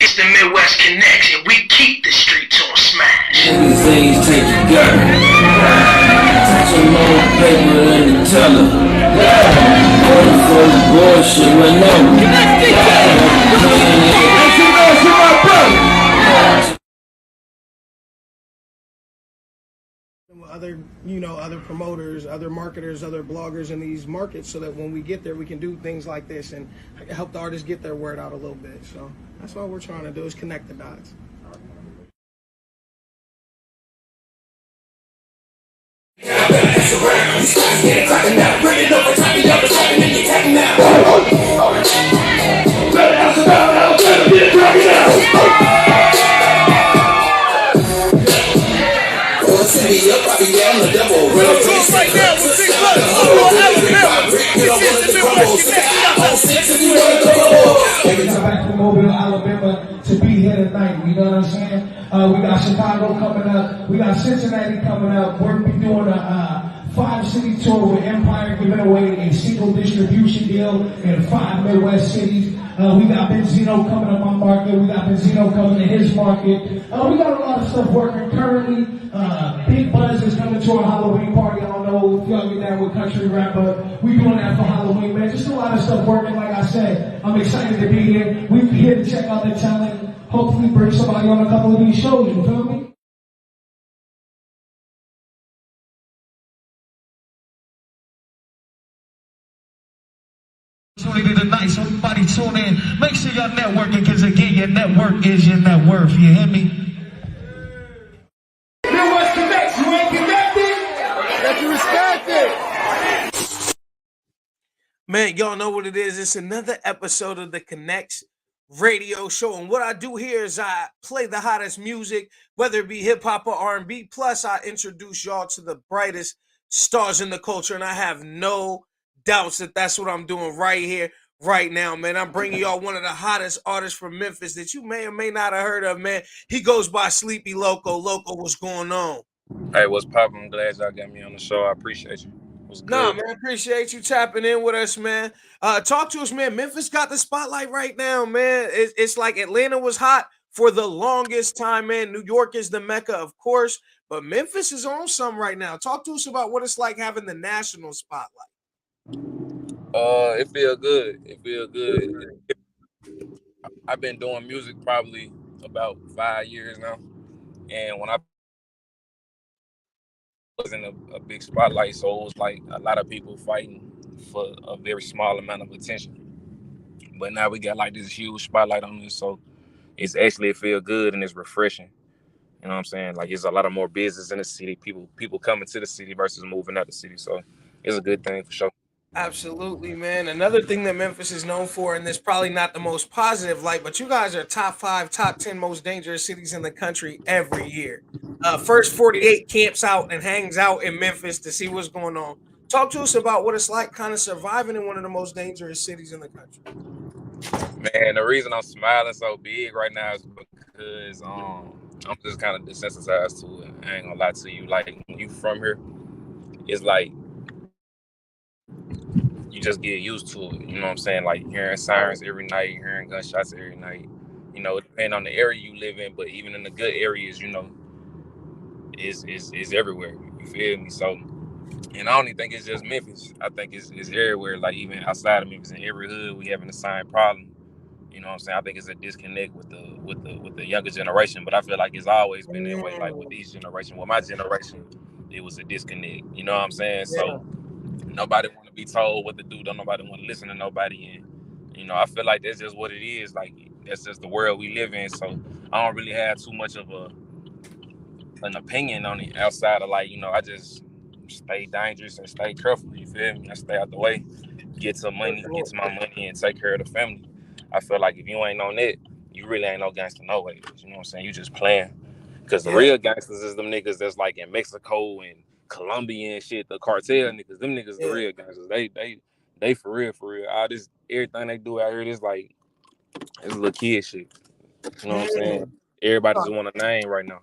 It's the Midwest Connectz, and we keep the streets on smash. Things take your gut. Some more paper than the teller. Going for the bullshit when other promoters, other marketers, other bloggers in these markets, so that when we get there, we can do things like this and help the artists get their word out a little bit. So that's what we're trying to do, is connect the dots. Back from Mobile, Alabama to be here tonight, you know what I'm saying? We got Chicago coming up, we got Cincinnati coming up. We're be doing a 5-city tour with Empire, giving away a single distribution deal in 5 Midwest cities. We got Benzino coming up my market, we got Benzino coming to his market. We got a lot of stuff working currently. Big Buzz is coming to our Halloween party. I don't know if y'all get down with country rap, but we doing that for Halloween, man. Just a lot of stuff working. Like I said, I'm excited to be here. We're here to check out the talent. Hopefully bring somebody on a couple of these shows, you feel me? Tonight, so everybody tune in. Make sure y'all networking, because again, your network is your net worth. You hear me? Midwest Connectz, you ain't connected? That you respect it. Man, y'all know what it is. It's another episode of the Connectz radio show, and what I do here is I play the hottest music, whether it be hip hop or R&B. Plus, I introduce y'all to the brightest stars in the culture, and I have no doubts that that's what I'm doing right here, right now, man. I'm bringing y'all one of the hottest artists from Memphis that you may or may not have heard of, man. He goes by Sleepy Loco. Loco, what's going on? Hey, what's poppin'? I'm glad y'all got me on the show. I appreciate you. What's good? Nah, man, appreciate you tapping in with us, man. Talk to us, man. Memphis got the spotlight right now, man. It's like Atlanta was hot for the longest time, man. New York is the Mecca, of course, but Memphis is on some right now. Talk to us about what it's like having the national spotlight. It feel good. It feel good. I've been doing music probably about 5 years now, and when I was in a big spotlight, so it was like a lot of people fighting for a very small amount of attention. But now we got like this huge spotlight on this, so it's actually, it feel good and it's refreshing. You know what I'm saying? Like, it's a lot of more business in the city. People coming to the city versus moving out the city. So it's a good thing for sure. Absolutely, man. Another thing that Memphis is known for, and this probably not the most positive light, but you guys are top 5, top 10 most dangerous cities in the country every year. First 48 camps out and hangs out in Memphis to see what's going on. Talk to us about what it's like kind of surviving in one of the most dangerous cities in the country. Man, the reason I'm smiling so big right now is because I'm just kind of desensitized to it. I ain't gonna lie to you. Like, when you from here, it's like you just get used to it. You know what I'm saying? Like, hearing sirens every night, hearing gunshots every night. You know, it depends on the area you live in, but even in the good areas, you know, is everywhere. You feel me? So, and I don't even think it's just Memphis. I think it's everywhere. Like, even outside of Memphis, in every hood, we having the same problem. You know what I'm saying? I think it's a disconnect with the younger generation, but I feel like it's always been that way. Like, with these generation, with my generation, it was a disconnect. You know what I'm saying? Yeah. So nobody want to be told what to do. Don't nobody want to listen to nobody. And, you know, I feel like that's just what it is. Like, that's just the world we live in. So I don't really have too much of an opinion on it outside of, like, you know, I just stay dangerous and stay careful. You feel me? I stay out the way, get to my money, and take care of the family. I feel like if you ain't on that, you really ain't no gangster no way. You know what I'm saying? You just playing. Because the real gangsters is them niggas that's like in Mexico and Colombia and shit. The cartel niggas, them niggas the real gangsters. They for real, for real. All this, everything they do out here, this like, it's little kid shit. You know what I'm saying? Everybody just want a name right now.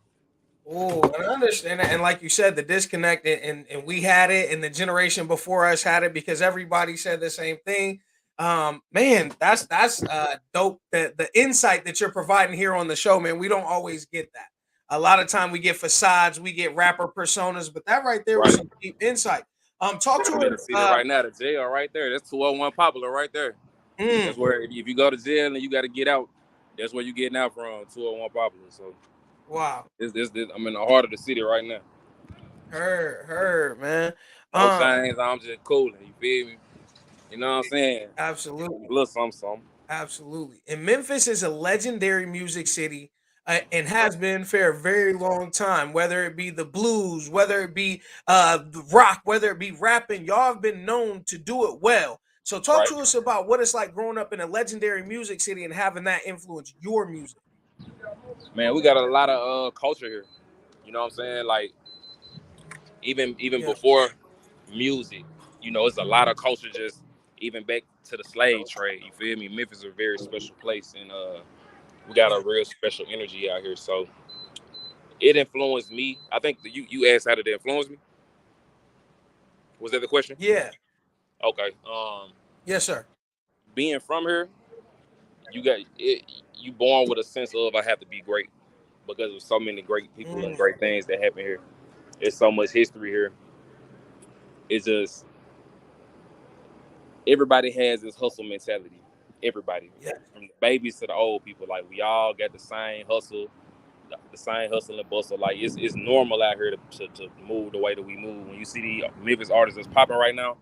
Oh, and I understand that. And like you said, the disconnect, and we had it, and the generation before us had it, because everybody said the same thing. Man, that's dope. The insight that you're providing here on the show, man, we don't always get that. A lot of time we get facades, we get rapper personas, but that right there was Right. some deep insight. Talk to I'm in the us. city right now, the jail right there. That's 201 Popular right there. That's Mm, where if you go to jail and you got to get out, that's where you getting out from, 201 Popular. So wow, this I'm in the heart of the city right now. heard, man. No chains, I'm just cooling. You feel me? You know what I'm saying? Absolutely. A little something. Absolutely. And Memphis is a legendary music city and has been for a very long time, whether it be the blues, whether it be the rock, whether it be rapping, y'all have been known to do it well. So talk Right. to us about what it's like growing up in a legendary music city and having that influence your music. Man, we got a lot of culture here. You know what I'm saying? Like even Yeah. before music, you know, it's a lot of culture just even back to the slave trade. You feel me? Memphis is a very special place, and we got a real special energy out here. So it influenced me. I think you asked how did it influence me? Was that the question? Yeah. Okay. Yes, sir. Being from here, you got it. You born with a sense of I have to be great because of so many great people and Mm, great things that happen here. There's so much history here. It's just everybody has this hustle mentality. Everybody, yeah. from the babies to the old people, like we all got the same hustle, the same hustle and bustle. Like it's normal out here to move the way that we move. When you see the Memphis artists that's popping right now,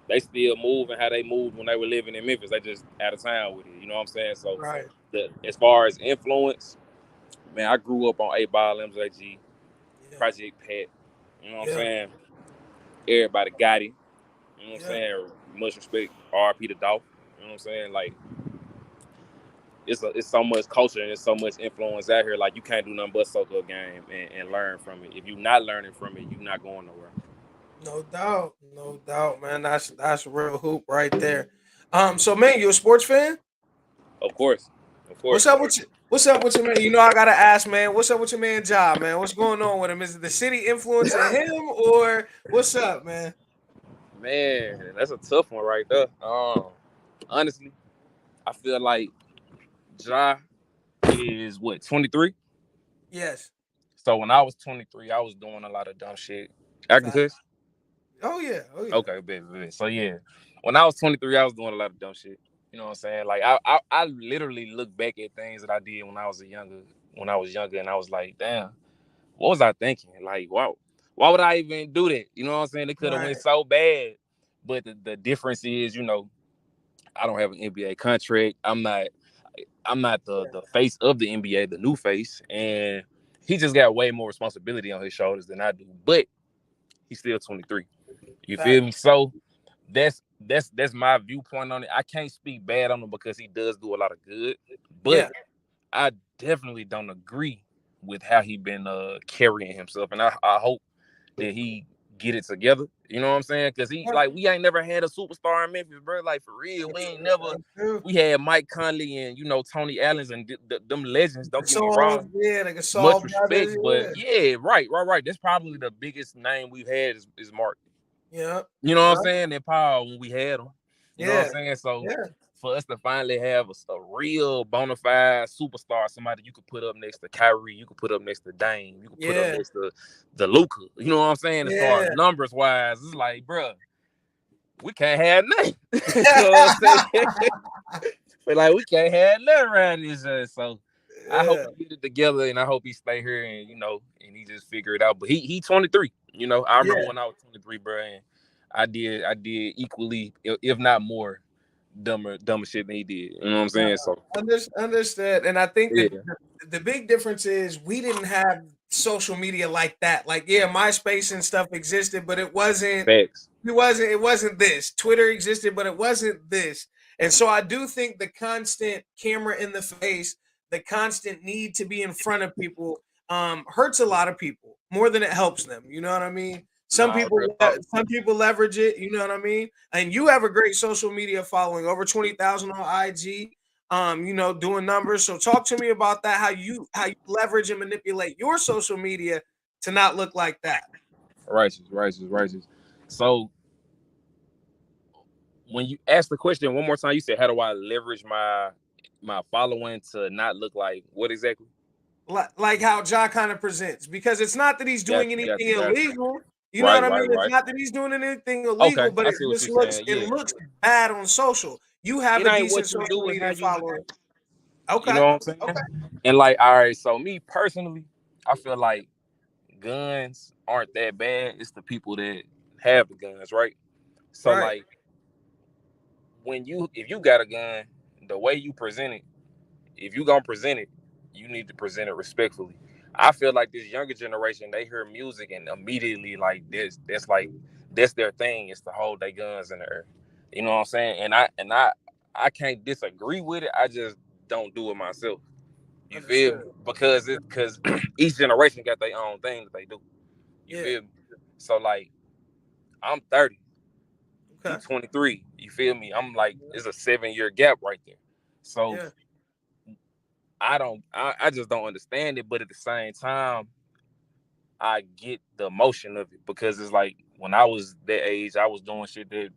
they still move and how they moved when they were living in Memphis. They just out of town with it. You know what I'm saying? So Right. as far as influence, man, I grew up on 8 Ball, MJG, Yeah. Project Pat. You know what I'm Yeah. saying? Everybody got it. You know what I'm Yeah. saying? Much respect, RP to Dolph. You know what I'm saying? Like it's so much culture and it's so much influence out here. Like you can't do nothing but soak up game and learn from it. If you're not learning from it, you're not going nowhere. No doubt, man. That's real hoop right there. So man, you a sports fan? Of course, of What's course. up with you? What's up with your man? You know I gotta ask, man. What's up with your man Job, man? What's going on with him? Is it the city influencing him, or what's up, man? Man, that's a tough one right there. Honestly, I feel like Ja is what 23. Yes. So when I was 23, I was doing a lot of dumb shit. I can Fact. cuss. Oh yeah. Oh yeah. Okay, bet. So yeah, when I was 23, I was doing a lot of dumb shit. You know what I'm saying? Like I literally look back at things that I did when I was younger, and I was like, damn, what was I thinking? Like, wow, why would I even do that? You know what I'm saying? It could have Right. went so bad. But the difference is, you know, I don't have an NBA contract. I'm not the face of the NBA, the new face, and he just got way more responsibility on his shoulders than I do. But he's still 23. You feel Fact. me? So that's my viewpoint on it. I can't speak bad on him because he does do a lot of good, but Yeah. I definitely don't agree with how he been carrying himself, and I hope that he get it together. You know what I'm saying? Because he Yeah. like we ain't never had a superstar in Memphis, bro. Like for real, we ain't never. That's true. We had Mike Conley and Tony Allen's and them legends. Don't get me Gasol, wrong. yeah, the Much Gasol respect, brothers, but yeah. yeah, right. That's probably the biggest name we've had is Mark. Yeah. You know what I'm Yeah. saying? And Paul when we had him. You know what I'm Yeah. saying? So Yeah. for us to finally have a real bona fide superstar, somebody you could put up next to Kyrie, you could put up next to Dame, you could put up Yeah. next to the Luka. You know what I'm saying? As far as Yeah. numbers wise, it's like, bro, we can't have nothing. You know what I'm saying? But like we can't have nothing around this. So I hope Yeah. he get it together and I hope he stay here and and he just figure it out. But he 23. I remember Yeah. when I was 23, bro, and I did equally, if not more, dumber shit than he did. You know what I'm No, saying? So understood. And I think that yeah, the big difference is we didn't have social media like that. Like, yeah, MySpace and stuff existed, but facts. it wasn't this. Twitter existed, but it wasn't this. And so I do think the constant camera in the face, the constant need to be in front of people, hurts a lot of people more than it helps them. You know what I mean? No, real talk. Some people leverage it. You know what I mean? And you have a great social media following, over 20,000 on IG. Doing numbers. So talk to me about that. How you leverage and manipulate your social media to not look like that. Righteous. So when you ask the question one more time, you said, how do I leverage my following to not look like what exactly? Like how Ja kind of presents, because it's not that he's doing Gotcha, anything gotcha, gotcha. illegal. You know Right, what I mean? right, It's right. not that he's doing anything Okay, illegal, but I it see what just you're looks saying. Yeah, bad on social. You have it a ain't decent what you social do, it's how media you do following. it. You Okay. know what I'm saying? Okay. And like, all right, so me personally, I feel like guns aren't that bad. It's the people that have the guns, right? So Right. like, if you got a gun, the way you present it, if you gonna present it, you need to present it respectfully. I feel like this younger generation, they hear music and immediately like that's their thing. It's to hold their guns in the air. You know what I'm saying? And I can't disagree with it. I just don't do it myself. You feel me? Understood. Because each generation got their own thing that they do. You Yeah. feel me? So like, I'm 30. You Okay. 23. You feel me? I'm like, it's a 7-year gap right there. So Yeah. I just don't understand it, but at the same time, I get the emotion of it, because it's like when I was that age, I was doing shit that,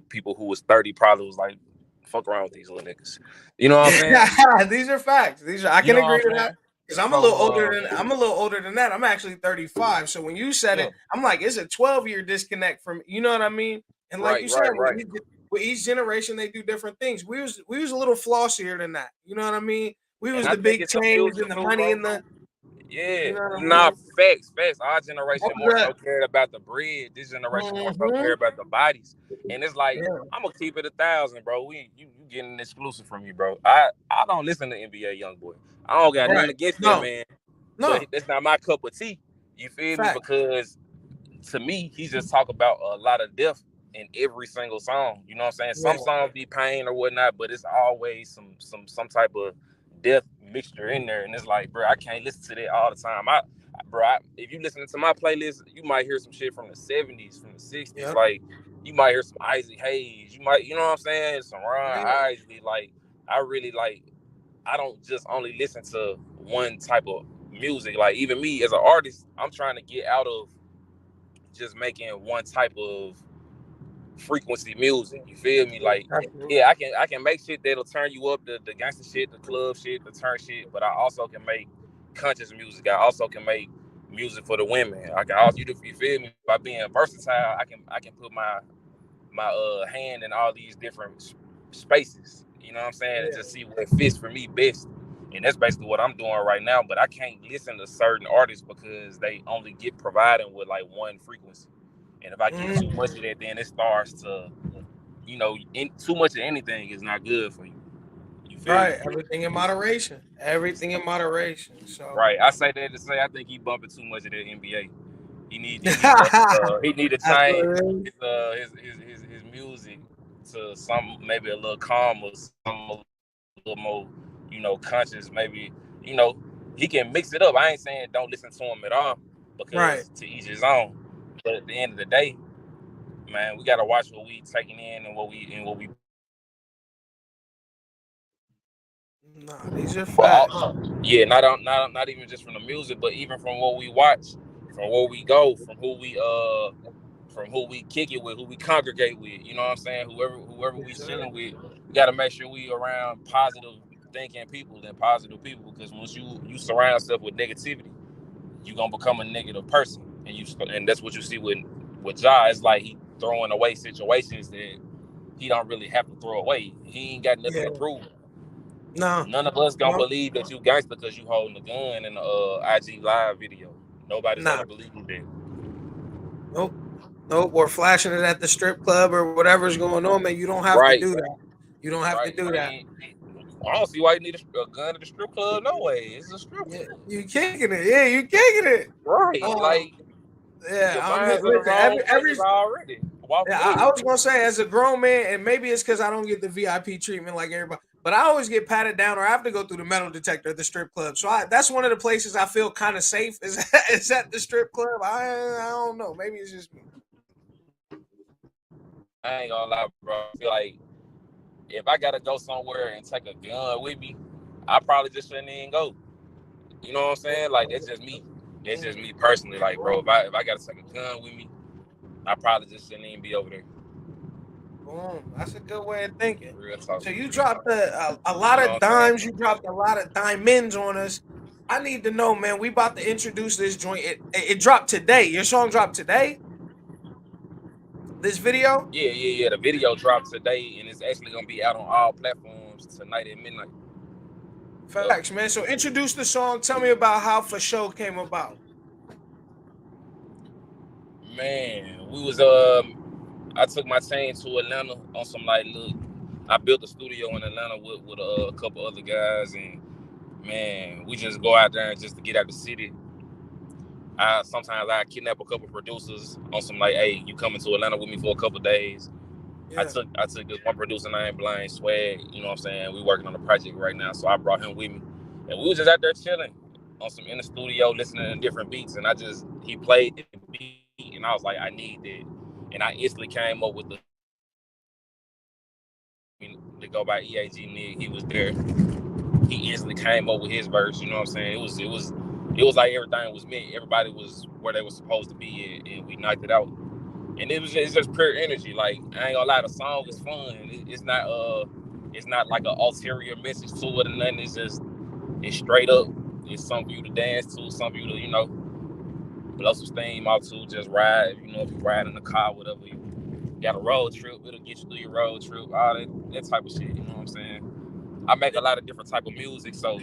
people who was 30 probably was like, fuck around with these little niggas. You know what I'm saying? These are facts. I You can know what agree I'm to saying? that. Because I'm a little older So than that. I'm actually 35. So when you said yeah, it, I'm like, it's a 12-year disconnect from, you know what I mean? And like right, you said, right, right. with each generation they do different things. We was a little flossier than that. You know what I mean? We And was I the think big it's the chains music and the too, money bro. and the, Yeah, you know what I nah, mean? facts. Our generation What was more so that? cared about the bread. This generation more so Mhm. cared about the bodies. And it's like, Yeah. I'm gonna keep it 1,000, bro. You getting an exclusive from me, bro. I don't listen to NBA YoungBoy. I don't got nothing Right. against that No. man, but No. that's not my cup of tea. You feel me? Fact. Because to me, he just talk about a lot of death in every single song. You know what I'm saying? Yeah. Some songs be pain or whatnot, but it's always some type of death mixture in there. And it's like, bro, I can't listen to that all the time. If you listening to my playlist, you might hear some shit from the 70s, from the 60s. Yep. Like, you might hear some Isaac Hayes. You might, you know what I'm saying? Some Ron Yeah. Isley. Like, I really like, I don't just only listen to one type of music. Like, even me as an artist, I'm trying to get out of just making one type of frequency music. You feel me? Like, Absolutely. yeah, I can make shit that'll turn you up, the gangster shit, the club shit, the turn shit, but I also can make conscious music. I also can make music for the women. I can also, you feel me? By being versatile, I can put my hand in all these different spaces. You know what I'm saying? And Yeah. just see what fits for me best. And that's basically what I'm doing right now. But I can't listen to certain artists because they only get providing with like one frequency. And if I get too Mhm. much of that, then it starts to, too much of anything is not good for you. You feel Right. me? Everything in moderation. Everything in moderation. So Right. I say that to say I think he bumping too much of that NBA. He need to that's what change it is. his music to some, maybe a little calmer, some a little more, conscious. Maybe, you know he can mix it up. I ain't saying don't listen to him at all, Right. because to each his own. But at the end of the day, man, we gotta watch what we taking in and what we. Nah, these are But facts. yeah, not even just from the music, but even from what we watch, from where we go, from who we kick it with, who we congregate with. You know what I'm saying? Whoever we Yes, sir. chilling with, we got to make sure we around positive thinking people and positive people. Because once you surround yourself with negativity, you gonna become a negative person, and that's what you see with Ja. It's like he throwing away situations that he don't really have to throw away. He ain't got nothing Yeah. to prove. No. None of us gonna No. believe that you gangster because you holding a gun in a IG live video. Nobody's Nah. gonna believe that. Nope. Nope. Or flashing it at the strip club or whatever's going on, man. You don't have to Right, do that. You don't have to right. do that. I don't see why you need a gun at the strip club. No way. It's a strip Yeah, club. you kicking it. Yeah, you kicking it. Right. Um, Like, yeah. your mind's in the Listen. wrong places already. Walk Yeah, away. I was gonna say as a grown man, and maybe it's because I don't get the VIP treatment like everybody, but I always get patted down, or I have to go through the metal detector at the strip club. So that's one of the places I feel kind of safe is is at the strip club. I don't know. Maybe it's just me. I ain't gonna lie, bro. I feel like if I gotta go somewhere and take a gun with me, I probably just shouldn't even go. You know what I'm saying? Like, that's just me. That's just me personally. Like, bro, if I gotta take a gun with me, I probably just shouldn't even be over there. Boom. That's a good way of thinking. Real talk. So you Real dropped talk. a lot You know of what I'm saying? dimes. You dropped a lot of diamonds on us. I need to know, man. We about to introduce this joint. It dropped today. Your song dropped today. This video. Yeah. The video dropped today, and it's actually gonna be out on all platforms tonight at midnight. Facts, man. So introduce the song. Tell me about how For Show came about. Man, we was I took my team to Atlanta on some like look. I built a studio in Atlanta with a couple other guys, and man, we just go out there and just to get out the city. Sometimes I kidnap a couple producers on some like, hey, you coming to Atlanta with me for a couple days. Yeah. I took this one producer named Blind Swag, you know what I'm saying? We working on a project right now, so I brought him with me. And we was just out there chilling on some in the studio, listening to different beats, and he played the beat, and I was like, I need that. And I instantly came up with to go by EAG Nick. He was there. He instantly came up with his verse, you know what I'm saying? It was like everything was meant. Everybody was where they were supposed to be, and we knocked it out. And it's just pure energy. Like, I ain't gonna lie, the song is fun. It's not like an ulterior message to it or nothing. It's straight up. It's something for you to dance to, something for you to, you know, blow some steam out to, just ride. You know, if you ride in the car, whatever, you got a road trip, it'll get you through your road trip, all that type of shit, you know what I'm saying? I make a lot of different type of music, so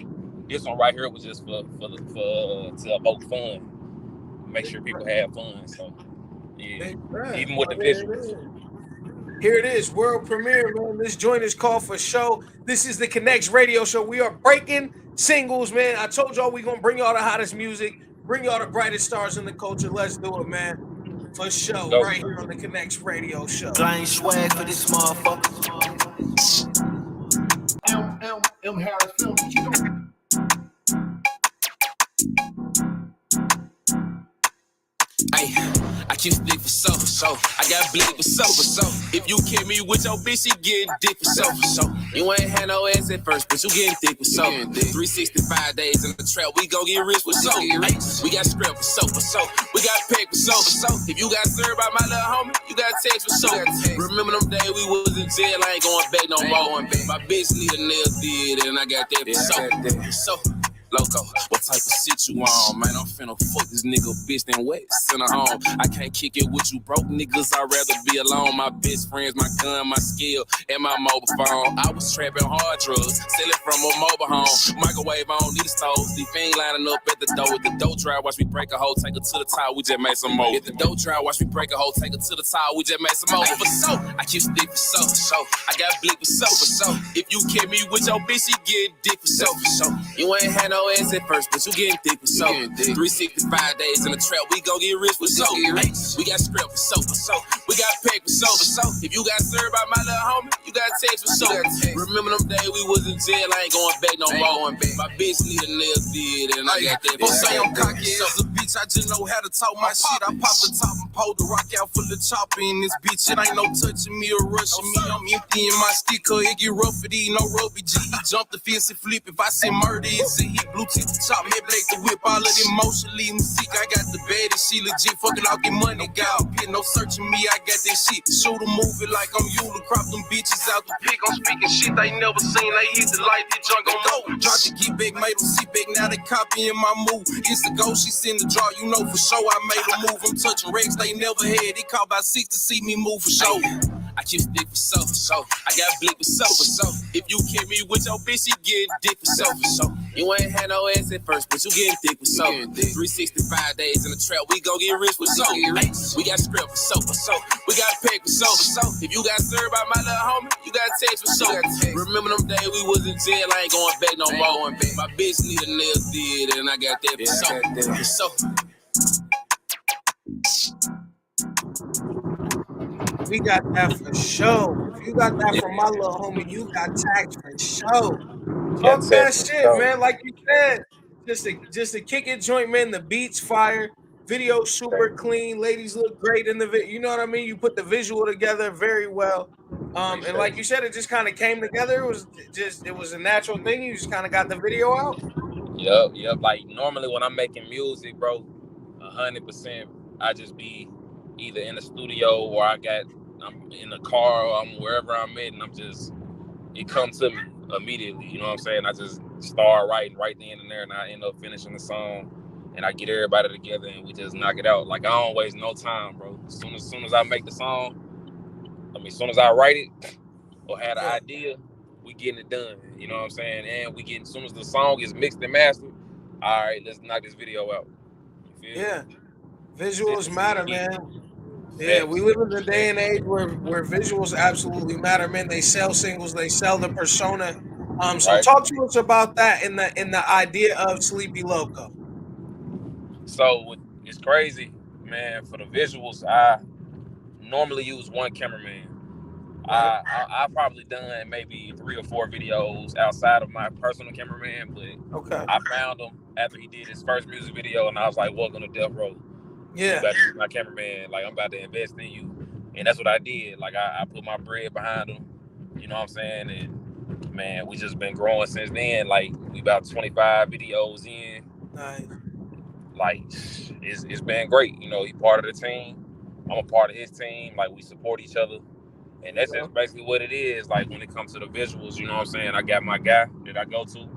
this one right here was just for to evoke fun. Make sure people have fun, so yeah. Even with the visuals. Here it is, world premiere, man. This joint is called For Show. This is the Connectz Radio Show. We are breaking singles, man. I told y'all we gonna bring y'all the hottest music, bring y'all the brightest stars in the culture. Let's do it, man. For Show, right here on the Connectz Radio Show. Blind swag for this motherfucker. M Harris Film, what you doing? Ay, I keep stick for so. I got bleed for so. If you kill me with your bitch, she getting dick for so. You ain't had no ass at first, but you getting thick for so. 365 days in the trap, we gon' get rich for so. Ay, we got script for so. We got pack for so. If you got served by my little homie, you got text for so. Remember them days we was in jail, I ain't going back no more. My bitch need a nail did, and I got that for so. Loco, what type of shit you on? Man, I'm finna fuck this nigga bitch then wait, send her home. I can't kick it with you broke niggas, I'd rather be alone. My best friends, my gun, my skill, and my mobile phone. I was trapping hard drugs, selling from a mobile home. Microwave on, need a stove. The thing lining up at the door. With the dough dry, watch me break a hole, take her to the top, we just made some more. If the dough dry, watch me break a hole, take her to the top, we just made some more. For so, I keep stick for so. I got blick for so. If you kill me with your bitch, she get dick for so. You ain't had no ass at first, but you getting thick for so. 365 days in the trap, we gon' get rich for so. Hey, we got script for so. We got pack for so. If you got served by my little homie, you got text for so. Remember them days we was in jail, I ain't going back no more. My bitch need a nail did, and I got that for so. I'm cocky as a bitch, I just know how to talk my shit. I pop the top and pull the rock out full of chopper in this bitch. It ain't no touching me or rushing me. I'm emptying my sticker, it get rough for these, no rubby G. He jump the fence and flip. If I say murder, it's a hit. Blue tip the top, me blake the whip. All of them motion leave me sick. I got the baddest, she legit. Fucking out get money, got pit. No searching me, I got that shit. Shoot a movie like I'm Eula. Crop them bitches out the pick. I'm speaking shit they never seen. They hit the light, they junk on go. Drop the get back, made them sit back. Now they copying my move. It's the go, she send the draw. You know for sure I made a move. I'm touching racks they never had. They call by 6 to see me move for sure. I keep stick for so. I got blick for so. If you kill me with your bitch, she get dick for so. You ain't had no ass at first, but you getting thick for so. 365 days in the trap, we gon' get rich for so. Hey, we got script for so. We got pack for so. If you got served by my little homie, you got text for so. Remember them days we was in jail, I ain't going back no more. My bitch need a nail did, and I got that for so. We got that for sure. If you got that from my little homie, you got tax for sure. Talk that shit, man. Like you said, just a kick it joint, man. The beats fire, video super clean. Ladies look great in the video. You know what I mean? You put the visual together very well. And like you said, it just kind of came together. It was a natural thing. You just kind of got the video out. Yep. Like normally when I'm making music, bro, 100%, I just be either in the studio or I got I'm in the car, I'm wherever I'm at, and it comes to me immediately. You know what I'm saying? I just start writing right then and there, and I end up finishing the song, and I get everybody together, and we just knock it out. Like I don't waste no time, bro. As soon as I make the song, as soon as I write it or had an idea, we getting it done. You know what I'm saying? And as soon as the song is mixed and mastered, all right, let's knock this video out. You feel Yeah. me? Visuals matter, man. Yeah, we Facts. live in a day and age where visuals absolutely matter, man. They sell singles, they sell the persona. So Right. talk to us about that in the idea of Sleepy Loco. So it's crazy, man. For the visuals, I normally use one cameraman. Right. I probably done maybe 3 or 4 videos outside of my personal cameraman, but Okay. I found him after he did his first music video, and I was like, "Welcome to Death Row. You Yeah. about to be my cameraman. Like I'm about to invest in you," and that's what I did. Like I put my bread behind him. You know what I'm saying? And man, we just been growing since then. Like we about 25 videos in. Nice. Like it's been great. You know, he part of the team. I'm a part of his team. Like we support each other. And that's just basically what it is. Like when it comes to the visuals, you know what I'm saying? I got my guy that I go to.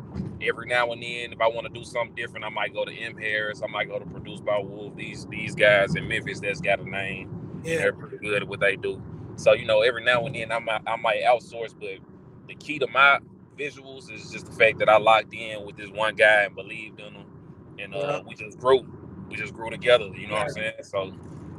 Every now and then, if I want to do something different, I might go to M. Harris. I might go to Produced by Wolf. These guys in Memphis that's got a name. Yeah. And they're pretty good at what they do. So, you know, every now and then I might outsource, but the key to my visuals is just the fact that I locked in with this one guy and believed in him. And we just grew. We just grew together, you know what I'm saying? So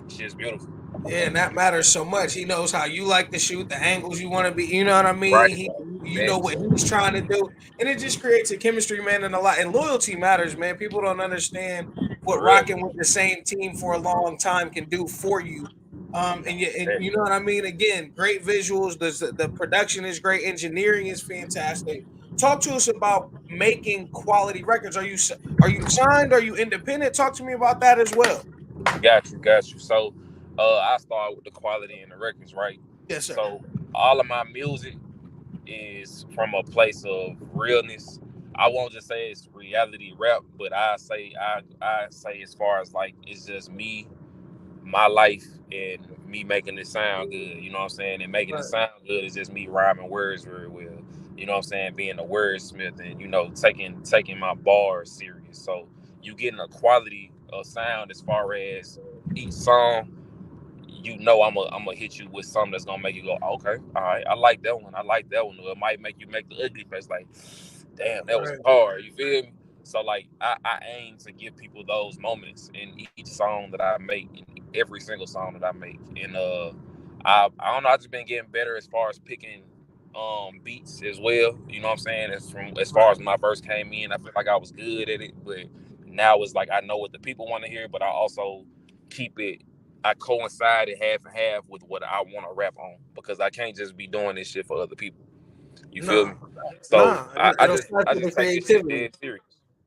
shit's beautiful. Yeah, and that matters so much. He knows how you like to shoot, the angles you want to be. You know what I mean? Right. You know what he's trying to do, and it just creates a chemistry, man, and a lot. And loyalty matters, man. People don't understand what rocking with the same team for a long time can do for you. And you know what I mean. Again, great visuals. The production is great. Engineering is fantastic. Talk to us about making quality records. Are you signed? Are you independent? Talk to me about that as well. Got you. So, I start with the quality in the records, right? Yes, sir. So, all of my music is from a place of realness. I won't just say it's reality rap, but I say as far as like it's just me, my life, and me making it sound good. You know what I'm saying? And making it sound good is just me rhyming words very well. You know what I'm saying? Being a wordsmith and taking my bars serious. So you getting a quality of sound as far as each song. You know I'm gonna hit you with something that's gonna make you go, okay, all right, I like that one. Or it might make you make the ugly face like, damn, that was hard. You feel me? So like I aim to give people those moments in each song that I make, in every single song that I make. And I don't know, I just been getting better as far as picking beats as well. You know what I'm saying? As far as when I first came in, I feel like I was good at it, but now it's like I know what the people want to hear, but I also I coincide it half and half with what I want to rap on, because I can't just be doing this shit for other people. You feel me? So I just take this shit dead serious.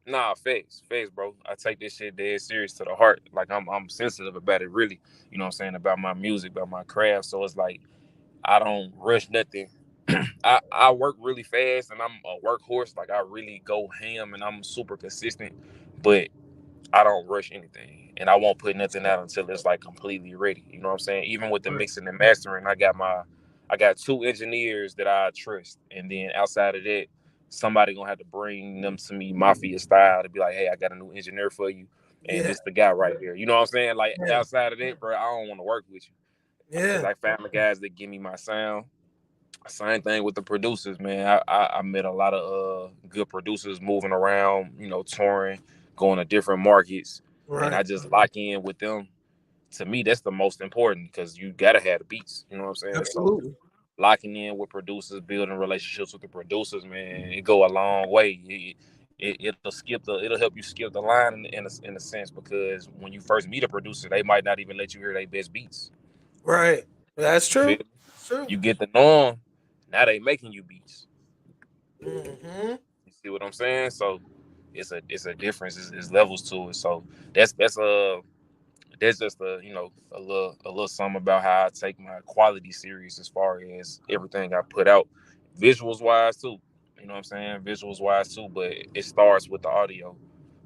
Nah, facts, bro. I take this shit dead serious to the heart. Like I'm sensitive about it, really. You know what I'm saying? About my music, about my craft. So it's like I don't rush nothing. I work really fast and I'm a workhorse. Like I really go ham and I'm super consistent, but I don't rush anything, and I won't put nothing out until it's like completely ready. You know what I'm saying? Even with the mixing and mastering, I got 2 engineers that I trust, and then outside of that, somebody gonna have to bring them to me mafia style to be like, hey, I got a new engineer for you, and this the guy right here. You know what I'm saying? Like outside of that, bro, I don't want to work with you, because I found the guys that give me my sound. Same thing with the producers, man. I met a lot of good producers moving around, you know, touring, going to different markets, and I just lock in with them. To me, that's the most important, because you gotta have the beats. You know what I'm saying? Absolutely. So locking in with producers, building relationships with the producers, man, it go a long way. It'll help you skip the line in a sense, because when you first meet a producer, they might not even let you hear their best beats. Right. That's true. True. You get the norm. Now they making you beats. Mm-hmm. You see what I'm saying? So it's a difference. It's levels to it. So that's just a a little something about how I take my quality serious as far as everything I put out, visuals wise too. You know what I'm saying? Visuals wise too, but it starts with the audio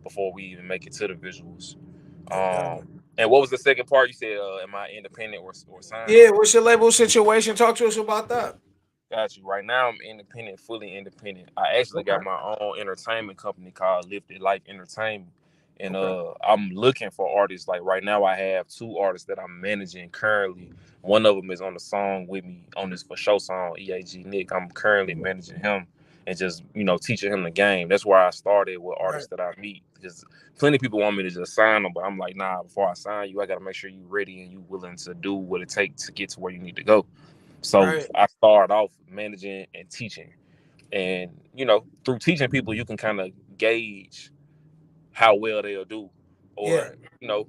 before we even make it to the visuals. And what was the second part? You said, am I independent or signed? Yeah, what's your label situation? Talk to us about that. Got you. Right now, I'm independent, fully independent. I actually got Okay. my own entertainment company called Lifted Life Entertainment, and Okay. I'm looking for artists. Like right now, I have two artists that I'm managing currently. One of them is on the song with me on this For Show song, EAG Nick. I'm currently managing him and just teaching him the game. That's where I started with Right. artists that I meet, because plenty of people want me to just sign them, but I'm like, nah. Before I sign you, I got to make sure you're ready and you willing to do what it takes to get to where you need to go. So Right. I started off managing and teaching. And, through teaching people, you can kind of gauge how well they'll do. Yeah. Or,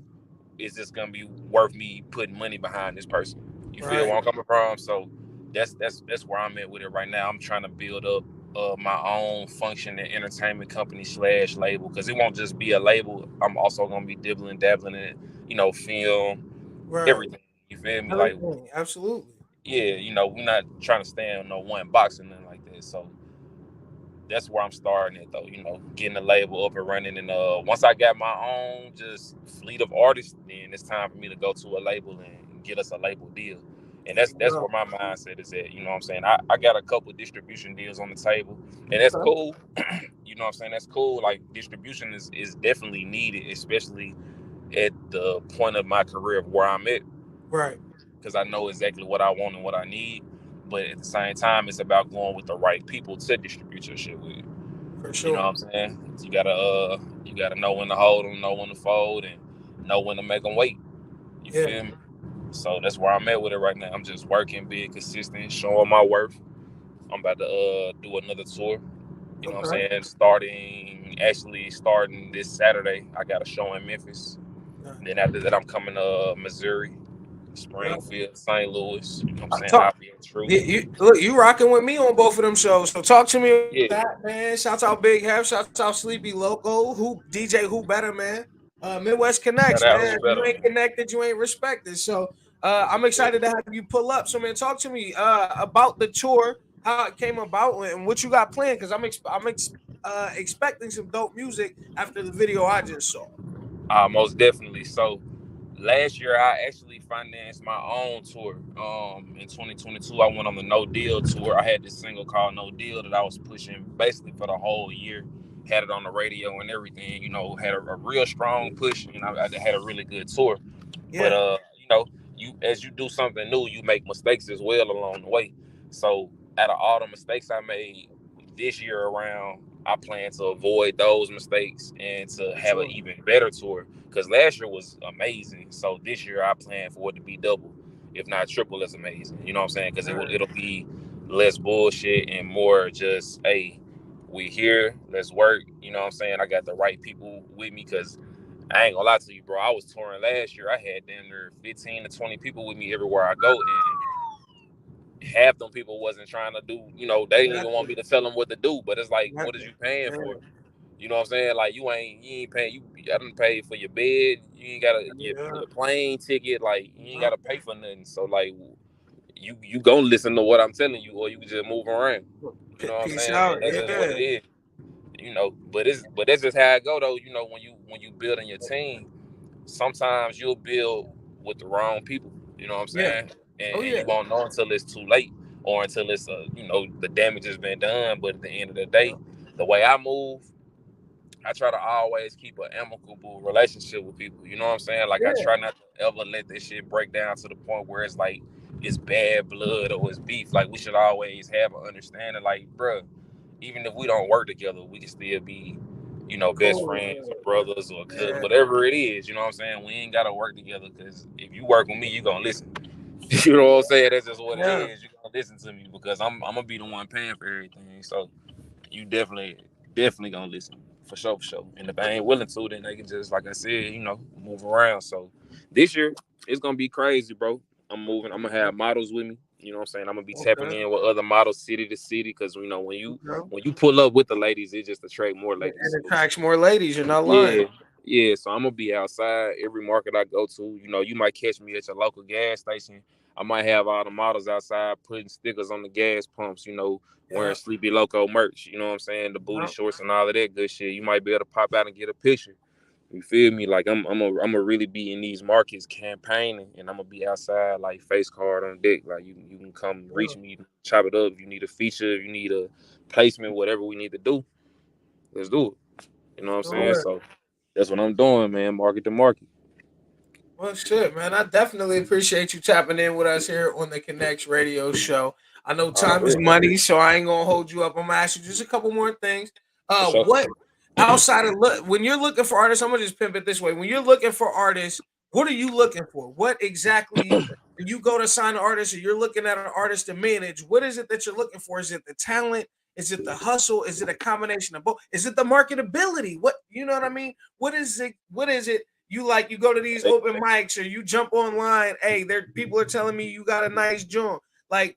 is this going to be worth me putting money behind this person? You feel Right. where I'm coming from? So that's where I'm at with it right now. I'm trying to build up my own functioning entertainment company / label, because it won't just be a label. I'm also going to be dabbling in, film, Right. everything. You feel me? Like, Everything. Absolutely. yeah, we're not trying to stay on no one box or nothing like that. So that's where I'm starting it though, getting the label up and running. And once I got my own just fleet of artists, then it's time for me to go to a label and get us a label deal. And There you that's go. where my mindset is at. You know what I'm saying? I got a couple of distribution deals on the table, and that's Okay. cool. You know what I'm saying? That's cool. Like, distribution is definitely needed, especially at the point of my career of where I'm at, Right. because I know exactly what I want and what I need. But at the same time, it's about going with the right people to distribute your shit with. For You know sure. what I'm saying? You gotta know when to hold them, know when to fold, and know when to make them wait. You Yeah. feel me? So that's where I'm at with it right now. I'm just working, being consistent, showing my worth. I'm about to do another tour. You know what Okay. I'm saying? Starting this Saturday. I got a show in Memphis. Yeah. Then after that, I'm coming to Missouri, Yeah. Springfield, St. Louis. You know what I'm saying? Talk. I'll be in Truth. Look, you rocking with me on both of them shows. So talk to me about Yeah. that, man. Shouts out Big Hef. Shouts out Sleepy Loco. Who DJ? Who better, man? Midwest Shout Connectz, out man. Who If you Better, ain't man. connected, you ain't respected. So I'm Yeah. excited to have you pull up. So man, talk to me about the tour, how it came about, and what you got planned. Because expecting some dope music after the video I just saw. Most definitely. So last year, I actually financed my own tour. In 2022, I went on the No Deal tour. I had this single called No Deal that I was pushing basically for the whole year. Had it on the radio and everything. Had a real strong push, and I had a really good tour. But Yeah. you as you do something new, you make mistakes as well along the way. So out of all the mistakes I made this year around, I plan to avoid those mistakes and to For have an sure. even better tour. Because last year was amazing. So this year I plan for it to be double, if not triple as amazing. You know what I'm saying? Because Yeah. it'll be less bullshit and more just, hey, we here, let's work. You know what I'm saying? I got the right people with me, because I ain't gonna lie to you, bro. I was touring last year. I had damn near 15 to 20 people with me everywhere I go, and half them people wasn't trying to do. They didn't even want Exactly. me to tell them what to do. But it's like, what is Exactly. you paying Yeah. for? You know what I'm saying? Like, you ain't paying. I didn't pay for your bed. You ain't got Yeah. your plane ticket. Like, you ain't Yeah. gotta pay for nothing. So like, you gonna listen to what I'm telling you, or you can just move around. You know what I'm Peace saying? out. And that's just what it Yeah. is. But that's just how it go though. When you building your team, sometimes you'll build with the wrong people. You know what I'm Yeah. saying? Oh And you yeah. won't know until it's too late, or until it's the damage has been done. But at the end of the Yeah. day, the way I move, I try to always keep an amicable relationship with people. You know what I'm saying? Like, I Yeah. try not to ever let this shit break down to the point where it's like it's bad blood or it's beef. Like, we should always have an understanding. Like, bruh, even if we don't work together, we can still be, best Cool. friends or brothers or cousins, Yeah. whatever it is. You know what I'm saying? We ain't gotta work together, because if you work with me, you gonna listen. You know what I'm saying? That's just what it Yeah. is. You gonna listen to me, because I'm gonna be the one paying for everything. So you definitely gonna listen, for sure, for sure. And if I ain't willing to, then they can just, like I said, move around. So this year it's gonna be crazy, bro. I'm gonna have models with me. You know what I'm saying? I'm gonna be tapping Okay. in with other models city to city, because Okay. when you pull up with the ladies, it just attract more And ladies. it attracts more ladies. You're not lying. Yeah, yeah. So I'm gonna be outside every market I go to. You might catch me at your local gas station. I might have all the models outside putting stickers on the gas pumps. Wearing Yeah. Sleepy Loco merch. You know what I'm saying? The booty Yeah. shorts and all of that good shit. You might be able to pop out and get a picture. You feel me? Like I'm a really be in these markets campaigning, and I'm gonna be outside like face card on deck. Like you can come reach me, chop it up. If you need a feature, if you need a placement, whatever we need to do, let's do it. You know what I'm saying? So that's what I'm doing, man. Market to market. Well, shit, man. I definitely appreciate you tapping in with us here on the Connectz Radio Show. I know time is money, so I ain't gonna hold you up. I'm gonna ask you just a couple more things. For sure. What outside of when you're looking for artists? I'm gonna just pimp it this way. When you're looking for artists, what are you looking for? What exactly? When you go to sign an artist, or you're looking at an artist to manage, what is it that you're looking for? Is it the talent? Is it the hustle? Is it a combination of both? Is it the marketability? What you know what I mean? What is it? What is it? You like you go to these open mics or you jump online. Hey, there people are telling me you got a nice joint. Like,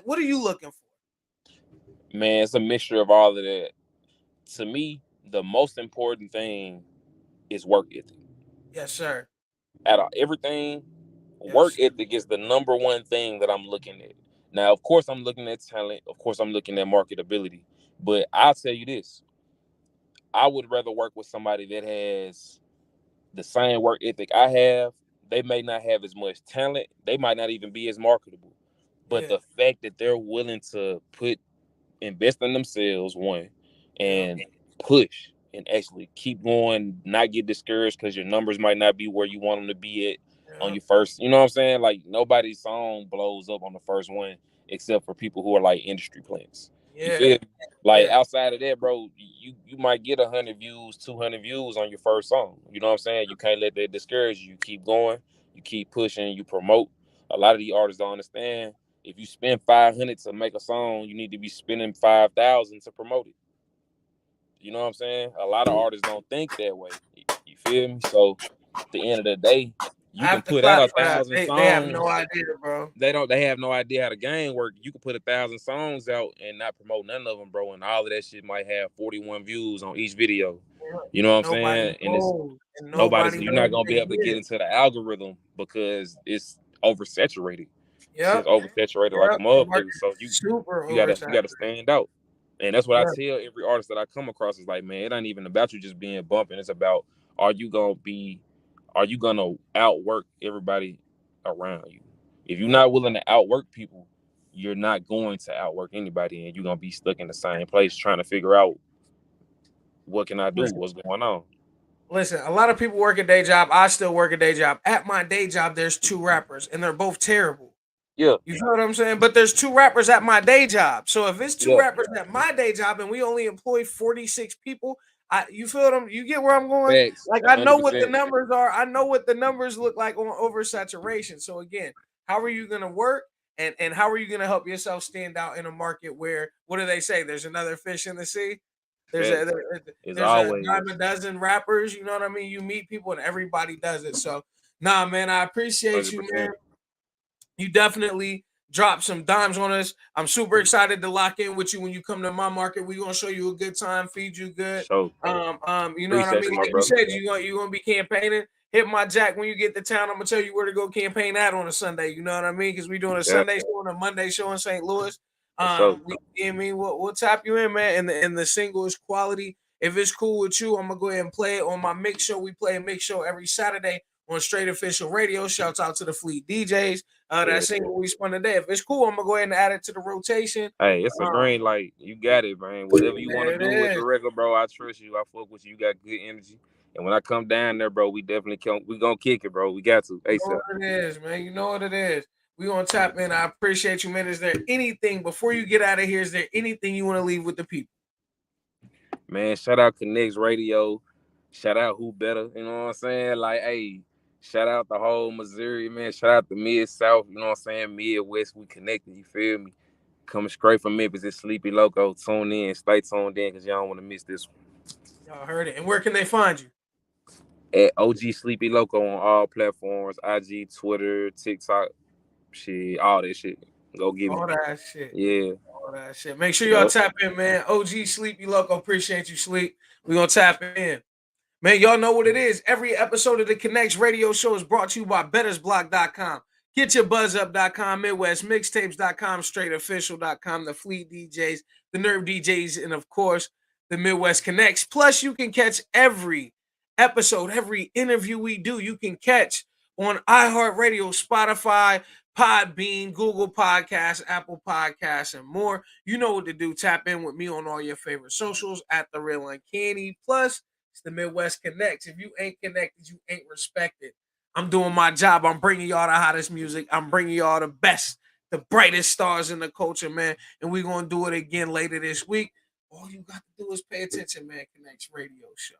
what are you looking for? Man, it's a mixture of all of that. To me, the most important thing is work ethic. Yes, sir. Out of everything, work ethic is the number one thing that I'm looking at. Now, of course, I'm looking at talent. Of course, I'm looking at marketability. But I'll tell you this. I would rather work with somebody that has the same work ethic I have. They may not have as much talent. They might not even be as marketable. But the fact that they're willing to invest in themselves, one, and push and actually keep going, not get discouraged because your numbers might not be where you want them to be at on your first. You know what I'm saying? Like nobody's song blows up on the first one except for people who are like industry plants. You feel me? Like outside of that, bro, you might get 100 views, 200 views on your first song. You know what I'm saying? You can't let that discourage you. You keep going, you keep pushing, you promote. A lot of these artists don't understand. If you spend 500 to make a song, you need to be spending 5,000 to promote it. You know what I'm saying? A lot of artists don't think that way. You feel me? So at the end of the day, you can put out 1,000 songs. They have no idea, bro. They have no idea how the game work. You can put 1,000 songs out and not promote none of them, bro. And all of that shit might have 41 views on each video. You know what I'm saying? And you're not gonna be able to get into the algorithm because it's oversaturated. It's oversaturated like a motherfucker. So you gotta stand out. And that's what I tell every artist that I come across is like, man, it ain't even about you just being bumping. It's about are you gonna outwork everybody around you? If you're not willing to outwork people, you're not going to outwork anybody, and you're gonna be stuck in the same place trying to figure out what can I do, what's going on. Listen, a lot of people work a day job. I still work a day job. At my day job, there's 2 rappers, and they're both terrible. Yeah. You know what I'm saying? But there's 2 rappers at my day job. So if it's 2 rappers at my day job and we only employ 46 people, you feel them? You get where I'm going? Facts, like 100%. I know what the numbers are. I know what the numbers look like on oversaturation. So again, how are you gonna work? And how are you gonna help yourself stand out in a market where what do they say? There's another fish in the sea. There's a dime a dozen rappers, you know what I mean? You meet people and everybody does it. So nah, man, I appreciate 100%. you, man. You definitely dropped some dimes on us. I'm super excited to lock in with you when you come to my market. We're gonna show you a good time, feed you good. So, you know appreciate what I mean? you, Like you brother. said, you gonna be campaigning. Hit my jack when you get to town. I'm gonna tell you where to go campaign at on a Sunday. You know what I mean? Because we're doing a Sunday show and a Monday show in St. Louis. We'll tap you in, man. And the single is quality. If it's cool with you, I'm gonna go ahead and play it on my mix show. We play a mix show every Saturday on Straight Official Radio. Shouts out to the Fleet DJs. That single we spun today. If it's cool, I'm gonna go ahead and add it to the rotation. Hey, it's a green light. You got it, man. Whatever you want to do with the record, bro, I trust you. I fuck with you. You got good energy. And when I come down there, bro, we definitely we gonna kick it, bro. We got to. You know what it is, man. You know what it is. We gonna tap in. I appreciate you, man. Is there anything before you get out of here? Is there anything you want to leave with the people? Man, shout out Connectz Radio. Shout out Who Better. You know what I'm saying? Like, hey, shout out the whole Missouri, man. Shout out the Mid-South. You know what I'm saying? Midwest, we connected. You feel me? Coming straight from Memphis, it's Sleepy Loco. Tune in. Stay tuned in because y'all don't want to miss this one. Y'all heard it. And where can they find you? At OG Sleepy Loco on all platforms. IG, Twitter, TikTok. Shit, all that shit. Go give all it. That shit. Yeah. All that shit. Make sure y'all tap in, man. OG Sleepy Loco. Appreciate you, Sleep. We gonna tap in. Man, y'all know what it is. Every episode of the Connectz Radio Show is brought to you by bettersblock.com, getyourBuzzUp.com, MidwestMixtapes.com, straightofficial.com, the Fleet DJs, the Nerve DJs, and of course, the Midwest Connectz. Plus, you can catch every episode, every interview we do, you can catch on iHeartRadio, Spotify, Podbean, Google Podcasts, Apple Podcasts, and more. You know what to do. Tap in with me on all your favorite socials at The Real Uncanny. Plus, it's the Midwest Connectz. If you ain't connected, you ain't respected. I'm doing my job. I'm bringing y'all the hottest music. I'm bringing y'all the best, the brightest stars in the culture, man. And we're going to do it again later this week. All you got to do is pay attention, man. Connectz Radio Show.